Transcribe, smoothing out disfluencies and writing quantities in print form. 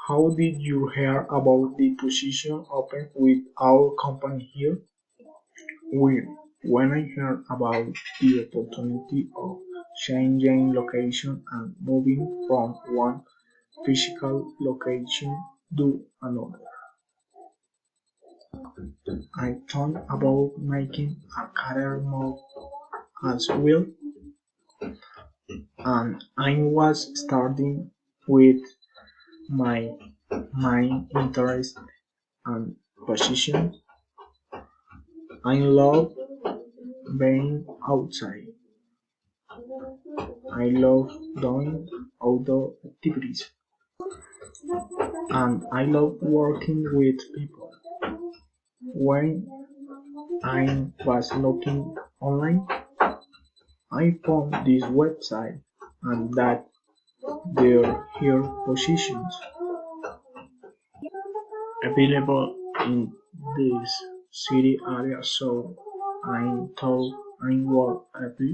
How did you hear about the position open with our company here? Well, when I heard about the opportunity of changing location and moving from one physical location to another, I thought about making a career move as well, and I was starting with my main interest and position. I love being outside. I love doing outdoor activities, and I love working with people. When I was looking online, I found this website and that there here positions available in this city area, so I thought I would apply.